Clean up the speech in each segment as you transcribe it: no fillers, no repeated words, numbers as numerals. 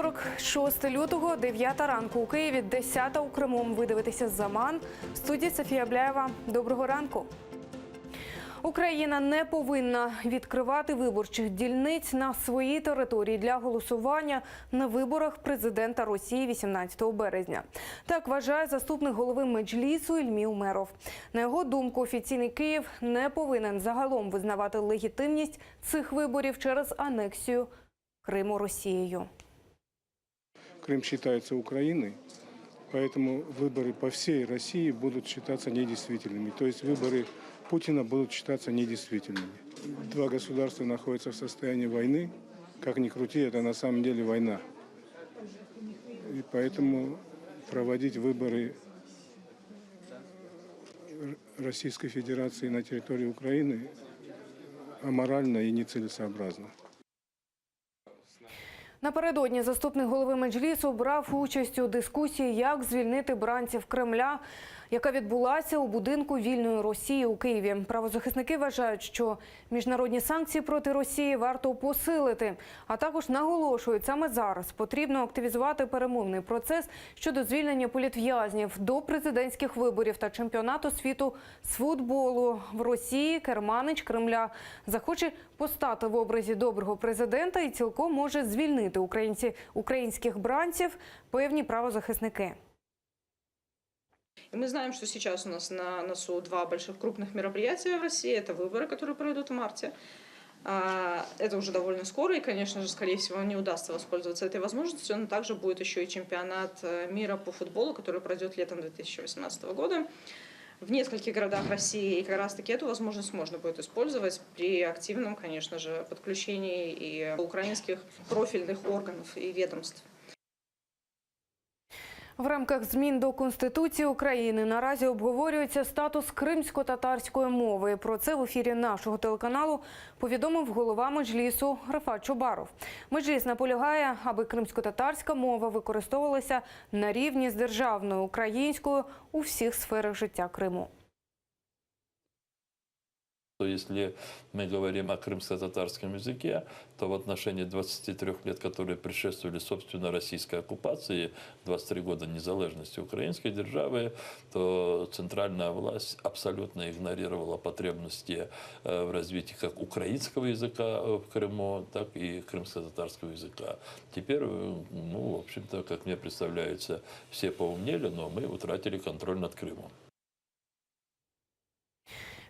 Вівторок, 6 лютого, 9 ранку у Києві, 10 у Криму. Ви дивитеся «Заман». В студії Софія Бляєва. Доброго ранку. Україна не повинна відкривати виборчих дільниць на своїй території для голосування на виборах президента Росії 18 березня. Так вважає заступник голови Меджлісу Ільмі Умеров. На його думку, офіційний Київ не повинен загалом визнавати легітимність цих виборів через анексію Криму Росією. Крым считается Украиной, поэтому выборы по всей России будут считаться недействительными. То есть выборы Путина будут считаться недействительными. Два государства находятся в состоянии войны. Как ни крути, это на самом деле война. И поэтому проводить выборы Российской Федерации на территории Украины аморально и нецелесообразно. Напередодні заступник голови Меджлісу брав участь у дискусії, як звільнити бранців Кремля, яка відбулася у будинку вільної Росії у Києві. Правозахисники вважають, що міжнародні санкції проти Росії варто посилити, а також наголошують, саме зараз потрібно активізувати перемовний процес щодо звільнення політв'язнів до президентських виборів та чемпіонату світу з футболу. В Росії керманич Кремля захоче постати в образі доброго президента і цілком може звільнити українських бранців, певні правозахисники. И мы знаем, что сейчас у нас на носу два больших крупных мероприятия в России. Это выборы, которые пройдут в марте. Это уже довольно скоро, и, конечно же, скорее всего, не удастся воспользоваться этой возможностью. Но также будет еще и чемпионат мира по футболу, который пройдет летом 2018 года в нескольких городах России. И как раз-таки эту возможность можно будет использовать при активном, конечно же, подключении и украинских профильных органов и ведомств. В рамках змін до Конституції України наразі обговорюється статус кримсько-татарської мови. Про це в ефірі нашого телеканалу повідомив голова Меджлісу Рефат Чубаров. Меджліс наполягає, аби кримсько-татарська мова використовувалася на рівні з державною українською у всіх сферах життя Криму. Если мы говорим о крымско-татарском языке, то в отношении 23 лет, которые предшествовали, собственно, российской оккупации, 23 года незалежности украинской державы, то центральная власть абсолютно игнорировала потребности в развитии как украинского языка в Крыму, так и крымско-татарского языка. Теперь, в общем-то, как мне представляется, все поумнели, но мы утратили контроль над Крымом.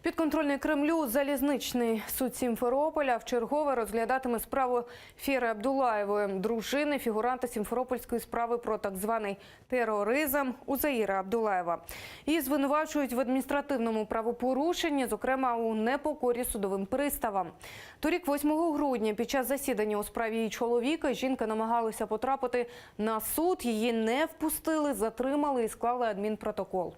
Підконтрольний Кремлю залізничний суд Сімферополя вчергове розглядатиме справу Фєри Абдулаєвої, дружини фігуранта сімферопольської справи про так званий тероризм Узаїра Абдулаєва. Її звинувачують в адміністративному правопорушенні, зокрема у непокорі судовим приставам. Торік, 8 грудня, під час засідання у справі її чоловіка, жінка намагалася потрапити на суд, її не впустили, затримали і склали адмінпротокол.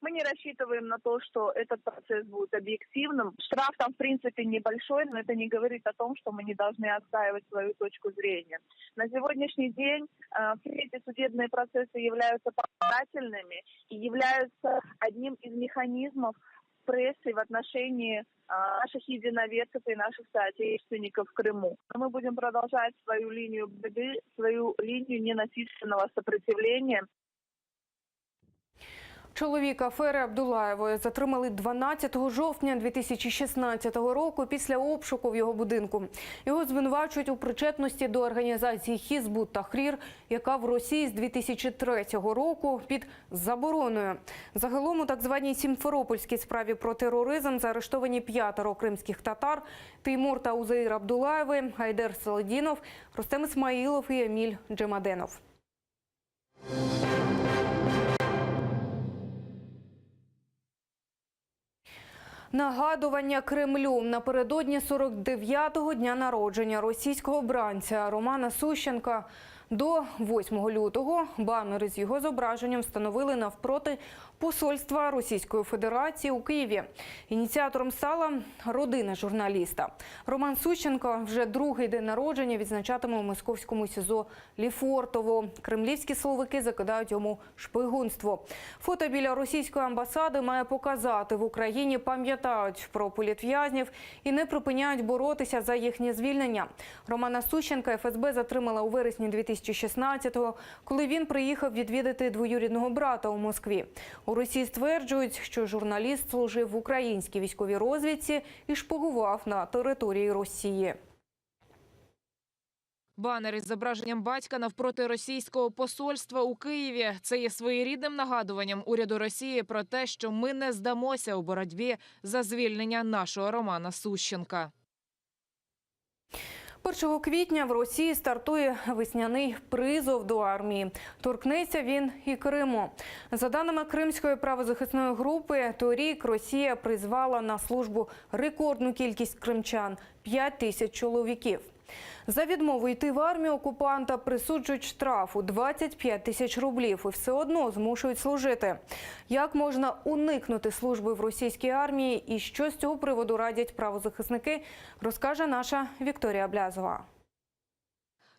Мы не рассчитываем на то, что этот процесс будет объективным. Штраф там, в принципе, небольшой, но это не говорит о том, что мы не должны отстаивать свою точку зрения. На сегодняшний день все эти судебные процессы являются показательными и являются одним из механизмов прессы в отношении наших единоверцев и наших соотечественников в Крыму. Мы будем продолжать свою линию борьбы, свою линию ненасильственного сопротивления. Чоловіка Фєри Абдулаєвої затримали 12 жовтня 2016 року після обшуку в його будинку. Його звинувачують у причетності до організації Хізб ут-Тахрір, яка в Росії з 2003 року під забороною. Загалом у так званій Сімферопольській справі про тероризм заарештовані 5 кримських татар – Теймур та Узаїр Абдулаєви, Айдер Саладінов, Рустем Ісмаїлов і Еміль Джемаденов. Нагадування Кремлю. Напередодні 49-го дня народження російського бранця Романа Сущенка До 8 лютого банери з його зображенням встановили навпроти посольства Російської Федерації у Києві. Ініціатором стала родина журналіста. Роман Сущенко вже другий день народження відзначатиме у московському СІЗО Лефортово. Кремлівські силовики закидають йому шпигунство. Фото біля російської амбасади має показати, в Україні пам'ятають про політв'язнів і не припиняють боротися за їхнє звільнення. Романа Сущенка ФСБ затримала у вересні 2016-го, коли він приїхав відвідати двоюрідного брата у Москві. У Росії стверджують, що журналіст служив в українській військовій розвідці і шпигував на території Росії. Банер із зображенням батька навпроти російського посольства у Києві. Це є своєрідним нагадуванням уряду Росії про те, що ми не здамося у боротьбі за звільнення нашого Романа Сущенка. 1 квітня в Росії стартує весняний призов до армії. Торкнеться він і Криму. За даними Кримської правозахисної групи, торік Росія призвала на службу рекордну кількість кримчан – 5 тисяч чоловіків. За відмову йти в армію окупанта присуджують штраф у 25 тисяч рублів і все одно змушують служити. Як можна уникнути служби в російській армії і що з цього приводу радять правозахисники, розкаже наша Вікторія Блязова.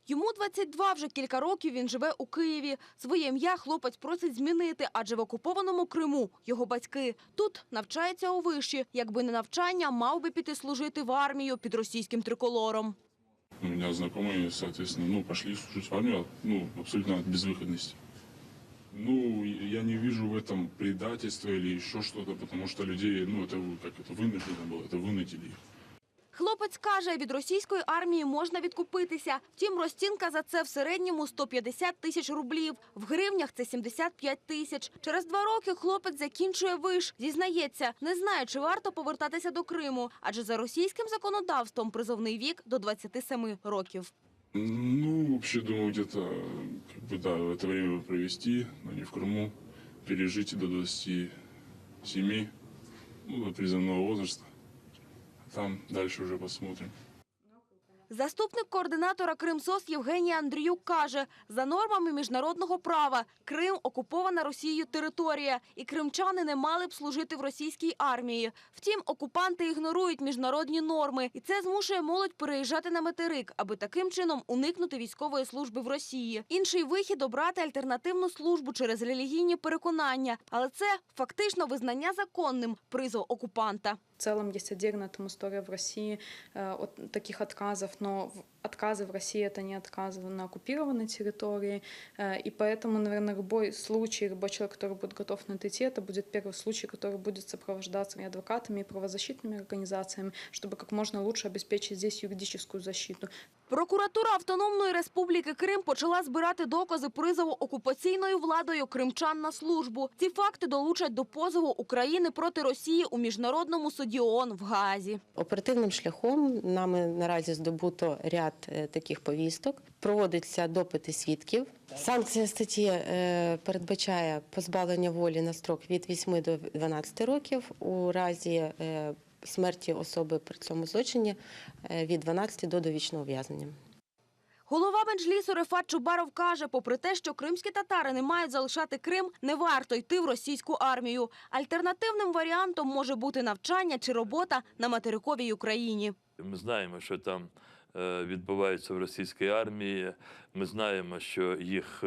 Йому 22, вже кілька років він живе у Києві. Своє ім'я хлопець просить змінити, адже в окупованому Криму його батьки. Тут навчається у виші. Якби не навчання, мав би піти служити в армію під російським триколором. У меня знакомые, соответственно, пошли служить в армию, абсолютно от безвыходности. Я не вижу в этом предательства или еще что-то, потому что людей, это вынуждено было, это вынудили их. Хлопець каже, від російської армії можна відкупитися. Втім, розцінка за це в середньому 150 тисяч рублів. В гривнях це 75 тисяч. Через 2 роки хлопець закінчує виш. Зізнається, не знає, чи варто повертатися до Криму. Адже за російським законодавством призовний вік до 27 років. Вообще, думаю, где-то, это время провести, но не в Крыму, пережить до 27, до призывного возраста. Там дальше вже посмотрим. Заступник координатора Кримсос Євгеній Андріюк каже, за нормами міжнародного права Крим – окупована Росією територія, і кримчани не мали б служити в російській армії. Втім, окупанти ігнорують міжнародні норми, і це змушує молодь переїжджати на материк, аби таким чином уникнути військової служби в Росії. Інший вихід – обрати альтернативну службу через релігійні переконання. Але це фактично визнання законним призов окупанта. В целом есть отдельная там история в России от таких отказов, но отказы в России – это не отказы на оккупированной территории, и поэтому, наверное, любой случай, любой человек, который будет готов на это идти, это будет первый случай, который будет сопровождаться и адвокатами, и правозащитными организациями, чтобы как можно лучше обеспечить здесь юридическую защиту. Прокуратура Автономної Республіки Крим почала збирати докази призову окупаційною владою кримчан на службу. Ці факти долучать до позову України проти Росії у Міжнародному суді ООН в Гаазі. Оперативним шляхом нами наразі здобуто ряд таких повісток. Проводяться допити свідків. Санкція статті передбачає позбавлення волі на строк від 8 до 12 років. У разі смерті особи при цьому злочині від 12 до довічного ув'язнення. Голова Меджлісу Рефат Чубаров каже, попри те, що кримські татари не мають залишати Крим, не варто йти в російську армію. Альтернативним варіантом може бути навчання чи робота на материковій Україні. Ми знаємо, що там відбувається в російській армії. Ми знаємо, що їх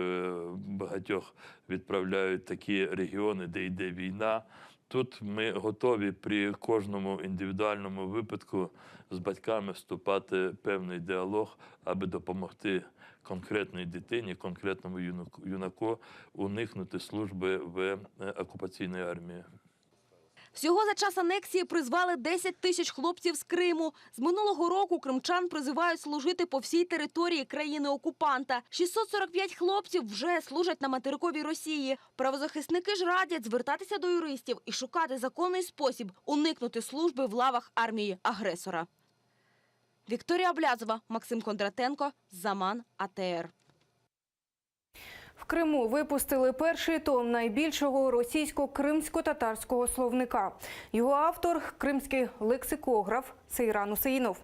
багатьох відправляють в такі регіони, де йде війна. Тут ми готові при кожному індивідуальному випадку з батьками вступати в певний діалог, аби допомогти конкретній дитині, конкретному юнаку уникнути служби в окупаційній армії. Всього за час анексії призвали 10 тисяч хлопців з Криму. З минулого року кримчан призивають служити по всій території країни-окупанта. 645 хлопців вже служать на материковій Росії. Правозахисники ж радять звертатися до юристів і шукати законний спосіб уникнути служби в лавах армії-агресора. Вікторія Блязова, Максим Кондратенко, Заман, АТР. В Криму випустили перший том найбільшого російсько-кримсько-татарського словника. Його автор – кримський лексикограф Сейран Усеїнов.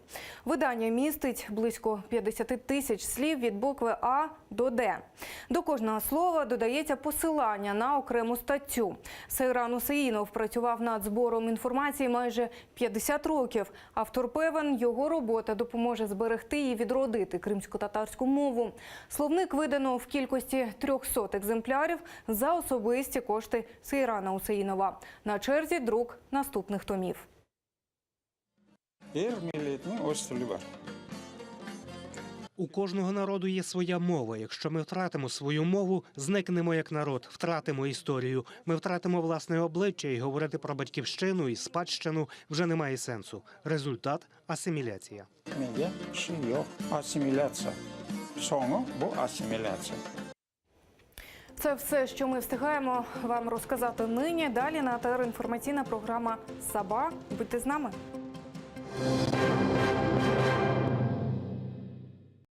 Видання містить близько 50 тисяч слів від букви А до Д. До кожного слова додається посилання на окрему статтю. Сейран Усеїнов працював над збором інформації майже 50 років. Автор певен, його робота допоможе зберегти і відродити кримсько-татарську мову. Словник видано в кількості 300 екземплярів за особисті кошти Сейрана Усеїнова. На черзі друк наступних томів. У кожного народу є своя мова. Якщо ми втратимо свою мову, зникнемо як народ, втратимо історію. Ми втратимо власне обличчя, і говорити про батьківщину і спадщину вже немає сенсу. Результат – асиміляція. Це все, що ми встигаємо вам розказати нині. Далі на ТР інформаційна програма «Саба». Будьте з нами.